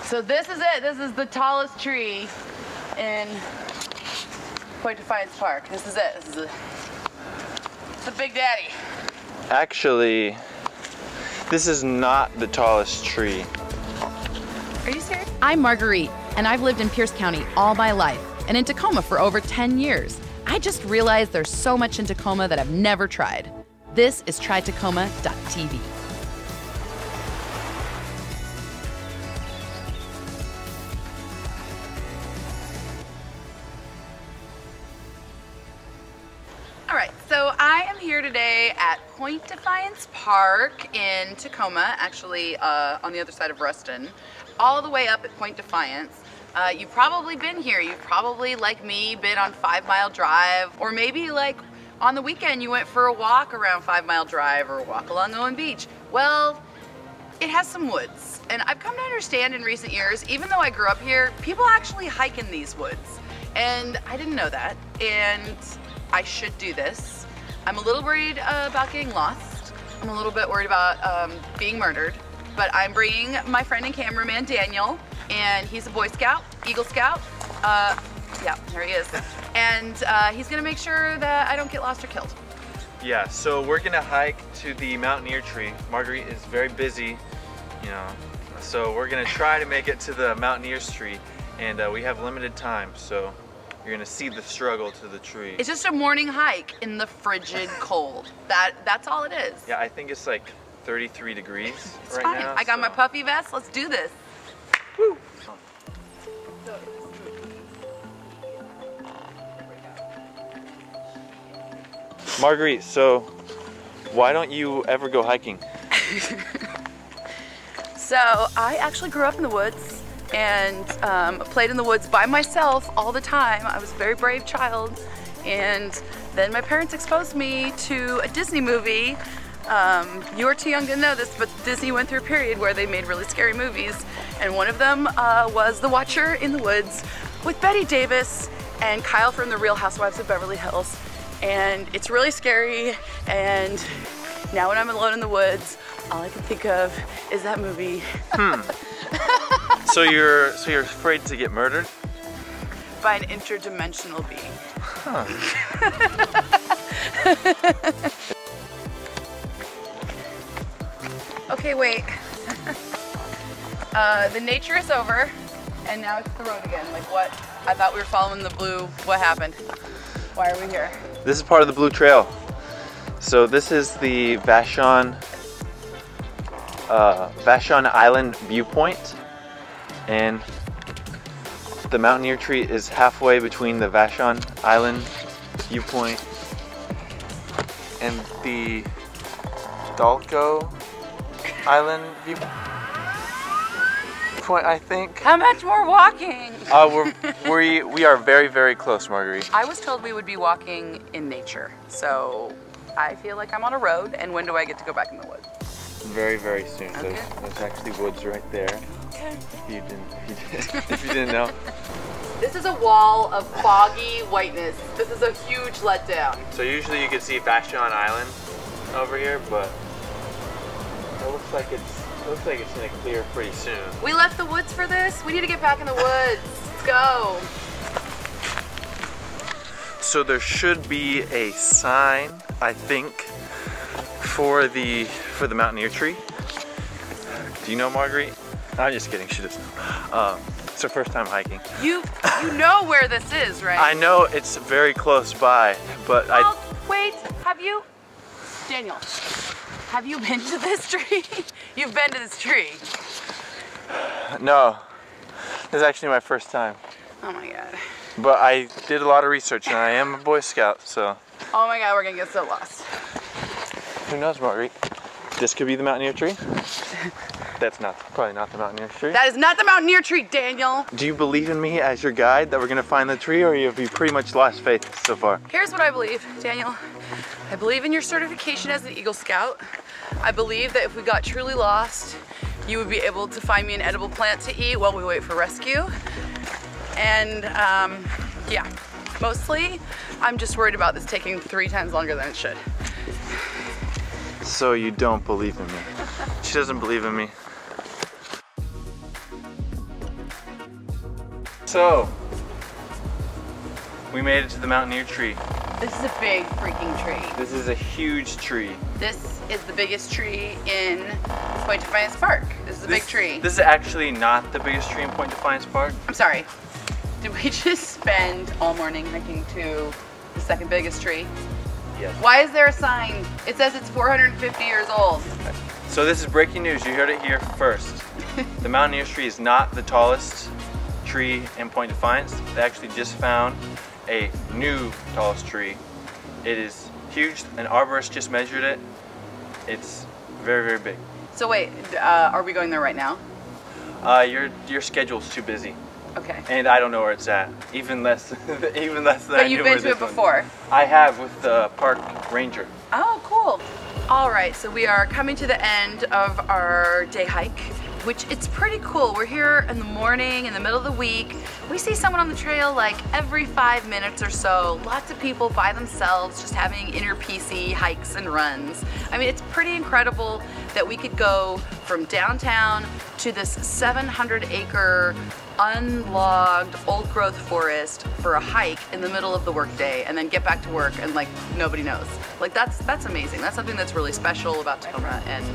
So this is it. This is the tallest tree in Point Defiance Park. This is it. It's the Big Daddy. Actually, this is not the tallest tree. Are you serious? I'm Marguerite, and I've lived in Pierce County all my life, and in Tacoma for over 10 years. I just realized there's so much in Tacoma that I've never tried. This is trytacoma.tv. All right, so I am here today at Point Defiance Park in Tacoma, actually on the other side of Ruston, all the way up at Point Defiance. You've probably been here. You've probably, like me, been on 5 Mile Drive, or maybe like on the weekend you went for a walk around 5 Mile Drive or a walk along Owen Beach. Well, it has some woods, and I've come to understand in recent years, even though I grew up here, people actually hike in these woods, and I didn't know that, and I should do this. I'm a little worried about getting lost. I'm a little bit worried about being murdered, but I'm bringing my friend and cameraman Daniel, and he's a Boy Scout, Eagle Scout. Yeah, there he is. And he's gonna make sure that I don't get lost or killed. Yeah, so we're gonna hike to the Mountaineer tree. Marguerite is very busy, you know, so we're gonna try to make it to the Mountaineer's tree, and we have limited time, so you're gonna see the struggle to the tree. It's just a morning hike in the frigid cold. That's all it is. Yeah, I think it's like 33 degrees It's right fine. now. I got so. my puffy vest. Let's do this. Woo. Marguerite, so why don't you ever go hiking? So I actually grew up in the woods and played in the woods by myself all the time. I was a very brave child, and then my parents exposed me to a Disney movie. You are too young to know this, but Disney went through a period where they made really scary movies, and one of them was The Watcher in the Woods with Betty Davis and Kyle from The Real Housewives of Beverly Hills. And it's really scary, and now when I'm alone in the woods, all I can think of is that movie. So you're afraid to get murdered? By an interdimensional being. Huh. Okay, wait. The nature is over, and now it's the road again. Like what? I thought we were following the blue. What happened? Why are we here? This is part of the Blue Trail. So this is the Vashon Island viewpoint, and the Mountaineer tree is halfway between the Vashon Island viewpoint and the Dalco Island viewpoint, I think. How much more walking? We are very, very close, Marguerite. I was told we would be walking in nature, so I feel like I'm on a road, and when do I get to go back in the woods? Very, very soon. Okay. There's actually woods right there. Okay. If you didn't know. This is a wall of foggy whiteness. This is a huge letdown. So usually you can see Vashon Island over here, but it looks like it's gonna clear pretty soon. We left the woods for this. We need to get back in the woods. Let's go. So there should be a sign, I think, for the Mountaineer tree. Do you know Marguerite? I'm just kidding, she doesn't know. It's her first time hiking. You know where this is, right? I know it's very close by, but well, wait, have you? Daniel, have you been to this tree? You've been to this tree. No, this is actually my first time. Oh my God. But I did a lot of research, and I am a Boy Scout, so. Oh my God, we're gonna get so lost. Who knows, Marguerite? This could be the Mountaineer tree. That's probably not the Mountaineer tree. That is not the Mountaineer tree, Daniel. Do you believe in me as your guide that we're gonna find the tree, or have you pretty much lost faith so far? Here's what I believe, Daniel. I believe in your certification as an Eagle Scout. I believe that if we got truly lost, you would be able to find me an edible plant to eat while we wait for rescue. And yeah, mostly I'm just worried about this taking 3 times longer than it should. So you don't believe in me. She doesn't believe in me. So, we made it to the Mountaineer tree. This is a big freaking tree. This is a huge tree. This is the biggest tree in Point Defiance Park. This is a big tree. This is actually not the biggest tree in Point Defiance Park. I'm sorry. Did we just spend all morning hiking to the second biggest tree? Yes. Why is there a sign? It says it's 450 years old. So this is breaking news. You heard it here first. The Mountaineer tree is not the tallest tree in Point Defiance. They actually just found a new tallest tree. It is huge. An arborist just measured it. It's very, very big. So wait, are we going there right now? Your schedule's too busy. Okay. And I don't know where it's at. Even less than But you've been to it before? I have, with the park ranger. Oh, cool. All right, so we are coming to the end of our day hike, which it's pretty cool. We're here in the morning, in the middle of the week. We see someone on the trail like every 5 minutes or so. Lots of people by themselves just having inter-PC hikes and runs. I mean, it's pretty incredible that we could go from downtown to this 700-acre unlogged old growth forest for a hike in the middle of the workday and then get back to work and like nobody knows. Like that's amazing. That's something that's really special about Tacoma, and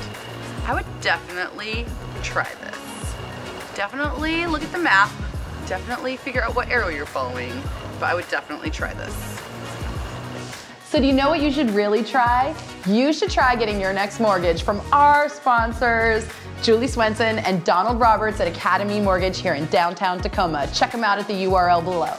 I would definitely try this. Definitely look at the map, definitely figure out what arrow you're following, but I would definitely try this. So do you know what you should really try? You should try getting your next mortgage from our sponsors, Julie Swenson and Donald Roberts at Academy Mortgage here in downtown Tacoma. Check them out at the URL below.